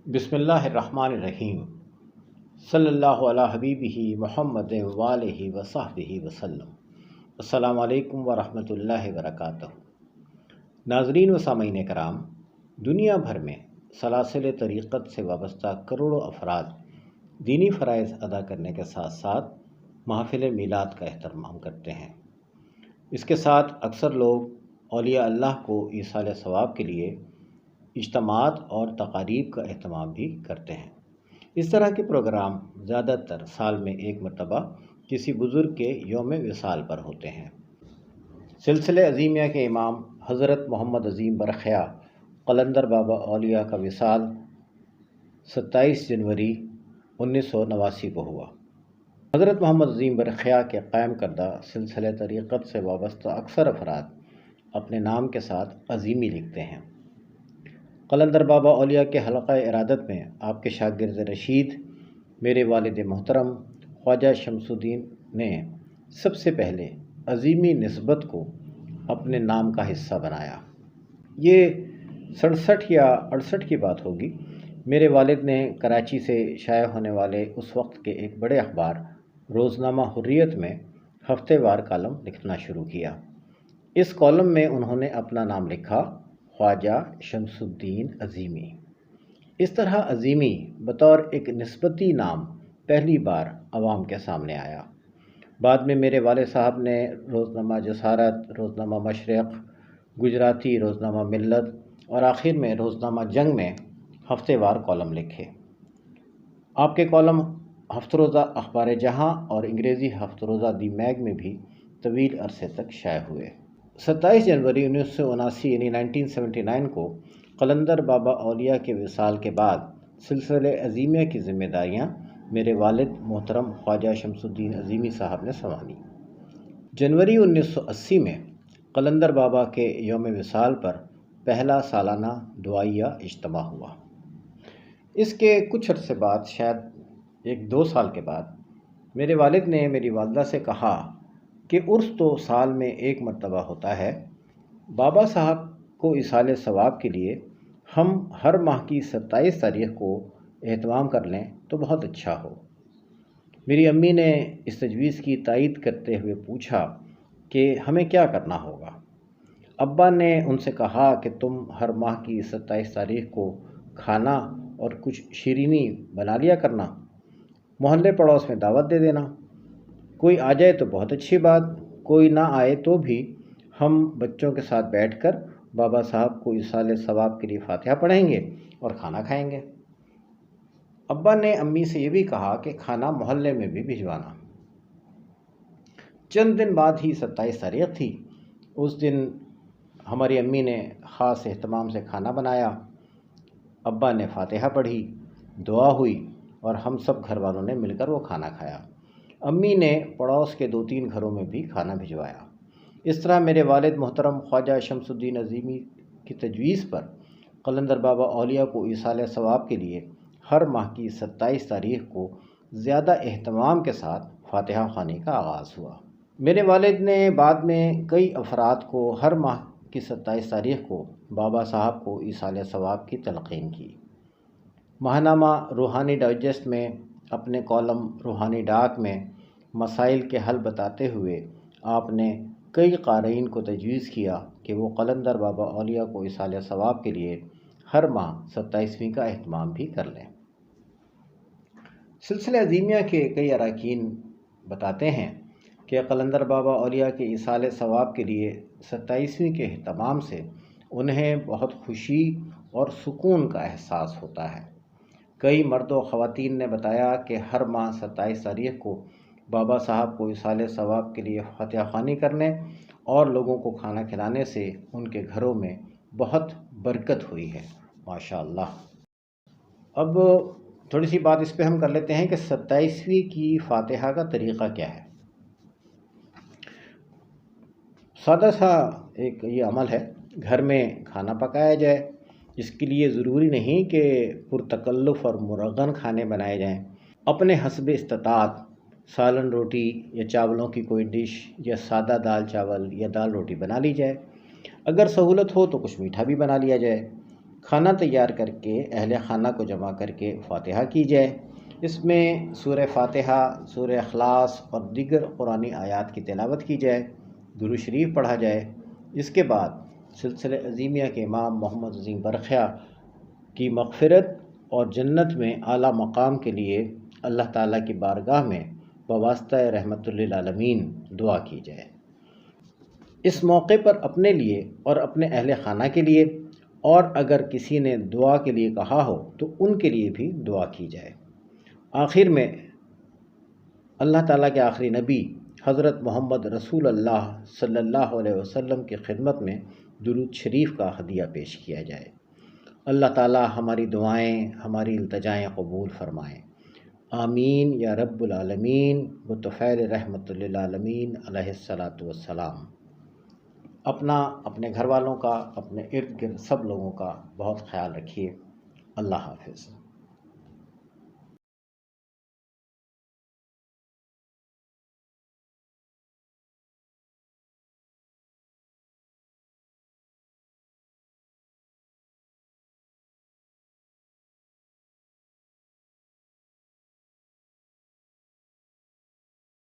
بسم اللہ الرحمن الرحیم صلی اللہ علیہ حبیبہ محمد والہ وصحبہ وسلم۔ السلام علیکم ورحمۃ اللہ وبرکاتہ۔ ناظرین و سامعین کرام، دنیا بھر میں سلاسل طریقت سے وابستہ کروڑوں افراد دینی فرائض ادا کرنے کے ساتھ ساتھ محافل میلاد کا اہتمام کرتے ہیں۔ اس کے ساتھ اکثر لوگ اولیاء اللہ کو ایصال ثواب کے لیے اجتماعات اور تقاریب کا اہتمام بھی کرتے ہیں۔ اس طرح کے پروگرام زیادہ تر سال میں ایک مرتبہ کسی بزرگ کے یوم وصال پر ہوتے ہیں۔ سلسلہ عظیمیہ کے امام حضرت محمد عظیم برخیا قلندر بابا اولیاء کا وصال 27 جنوری 1989 کو ہوا۔ حضرت محمد عظیم برخیا کے قائم کردہ سلسلہ طریقت سے وابستہ اکثر افراد اپنے نام کے ساتھ عظیمی لکھتے ہیں۔ قلندر بابا اولیاء کے حلقہ ارادت میں آپ کے شاگرد رشید میرے والد محترم خواجہ شمس الدین نے سب سے پہلے عظیمی نسبت کو اپنے نام کا حصہ بنایا۔ یہ 67 یا 68 کی بات ہوگی۔ میرے والد نے کراچی سے شائع ہونے والے اس وقت کے ایک بڑے اخبار روزنامہ حریت میں ہفتے وار کالم لکھنا شروع کیا۔ اس کالم میں انہوں نے اپنا نام لکھا، خواجہ شمس الدین عظیمی۔ اس طرح عظیمی بطور ایک نسبتی نام پہلی بار عوام کے سامنے آیا۔ بعد میں میرے والد صاحب نے روزنامہ جسارت، روزنامہ مشرق، گجراتی روزنامہ ملت اور آخر میں روزنامہ جنگ میں ہفتے وار کالم لکھے۔ آپ کے کالم ہفت روزہ اخبار جہاں اور انگریزی ہفت روزہ دی میگ میں بھی طویل عرصے تک شائع ہوئے۔ 27 جنوری 1979 یعنی 1979 کو قلندر بابا اولیاء کے وصال کے بعد سلسلہ عظیمیہ کی ذمہ داریاں میرے والد محترم خواجہ شمس الدین عظیمی صاحب نے سنبھالی۔ جنوری 1980 میں قلندر بابا کے یوم وصال پر پہلا سالانہ دعائیہ اجتماع ہوا۔ اس کے کچھ عرصے بعد، شاید 1-2 سال کے بعد، میرے والد نے میری والدہ سے کہا کہ عرس تو سال میں ایک مرتبہ ہوتا ہے، بابا صاحب کو ایصال ثواب کے لیے ہم ہر ماہ کی 27 تاریخ کو اہتمام کر لیں تو بہت اچھا ہو۔ میری امی نے اس تجویز کی تائید کرتے ہوئے پوچھا کہ ہمیں کیا کرنا ہوگا۔ ابا نے ان سے کہا کہ تم ہر ماہ کی 27 تاریخ کو کھانا اور کچھ شیرینی بنا لیا کرنا، محلے پڑوس میں دعوت دے دینا، کوئی آ جائے تو بہت اچھی بات، کوئی نہ آئے تو بھی ہم بچوں کے ساتھ بیٹھ کر بابا صاحب کو ایصال ثواب کے لیے فاتحہ پڑھیں گے اور کھانا کھائیں گے۔ ابا نے امی سے یہ بھی کہا کہ کھانا محلے میں بھی بھجوانا۔ چند دن بعد ہی 27 تاریخ تھی۔ اس دن ہماری امی نے خاص اہتمام سے کھانا بنایا، ابا نے فاتحہ پڑھی، دعا ہوئی اور ہم سب گھر والوں نے مل کر وہ کھانا کھایا۔ امی نے پڑوس کے 2-3 گھروں میں بھی کھانا بھجوایا۔ اس طرح میرے والد محترم خواجہ شمس الدین عظیمی کی تجویز پر قلندر بابا اولیاء کو ایصال ثواب کے لیے ہر ماہ کی 27 تاریخ کو زیادہ اہتمام کے ساتھ فاتحہ خوانی کا آغاز ہوا۔ میرے والد نے بعد میں کئی افراد کو ہر ماہ کی 27 تاریخ کو بابا صاحب کو ایصال ثواب کی تلقین کی۔ ماہنامہ روحانی ڈائجسٹ میں اپنے کالم روحانی ڈاک میں مسائل کے حل بتاتے ہوئے آپ نے کئی قارئین کو تجویز کیا کہ وہ قلندر بابا اولیاء کو ایصال ثواب کے لیے ہر ماہ 27ویں کا اہتمام بھی کر لیں۔ سلسلہ عظیمیہ کے کئی اراکین بتاتے ہیں کہ قلندر بابا اولیاء کے ایصال ثواب کے لیے 27ویں کے اہتمام سے انہیں بہت خوشی اور سکون کا احساس ہوتا ہے۔ کئی مرد و خواتین نے بتایا کہ ہر ماہ 27 تاریخ کو بابا صاحب کو ایصال ثواب کے لیے فاتحہ خوانی کرنے اور لوگوں کو کھانا کھلانے سے ان کے گھروں میں بہت برکت ہوئی ہے، ماشاءاللہ۔ اب تھوڑی سی بات اس پہ ہم کر لیتے ہیں کہ 27ویں کی فاتحہ کا طریقہ کیا ہے۔ سادہ سا ایک یہ عمل ہے، گھر میں کھانا پکایا جائے۔ اس کے لیے ضروری نہیں کہ پرتکلف اور مرغن کھانے بنائے جائیں۔ اپنے حسب استطاعت سالن روٹی یا چاولوں کی کوئی ڈش یا سادہ دال چاول یا دال روٹی بنا لی جائے۔ اگر سہولت ہو تو کچھ میٹھا بھی بنا لیا جائے۔ کھانا تیار کر کے اہل خانہ کو جمع کر کے فاتحہ کی جائے۔ اس میں سورہ فاتحہ، سورہ اخلاص اور دیگر قرآنی آیات کی تلاوت کی جائے، درود شریف پڑھا جائے۔ اس کے بعد سلسلہ عظیمیہ کے امام محمد عظیم برخیہ کی مغفرت اور جنت میں اعلیٰ مقام کے لیے اللہ تعالیٰ کی بارگاہ میں بواسطہ رحمت للعالمین دعا کی جائے۔ اس موقع پر اپنے لیے اور اپنے اہل خانہ کے لیے، اور اگر کسی نے دعا کے لیے کہا ہو تو ان کے لیے بھی دعا کی جائے۔ آخر میں اللہ تعالیٰ کے آخری نبی حضرت محمد رسول اللہ صلی اللہ علیہ وسلم کی خدمت میں درود شریف کا ہدیہ پیش کیا جائے۔ اللہ تعالیٰ ہماری دعائیں، ہماری التجائیں قبول فرمائیں۔ آمین یا رب العالمین بطفیل رحمت للعالمین علیہ الصلاۃ والسلام۔ اپنا، اپنے گھر والوں کا، اپنے ارد گرد سب لوگوں کا بہت خیال رکھیے۔ اللہ حافظ۔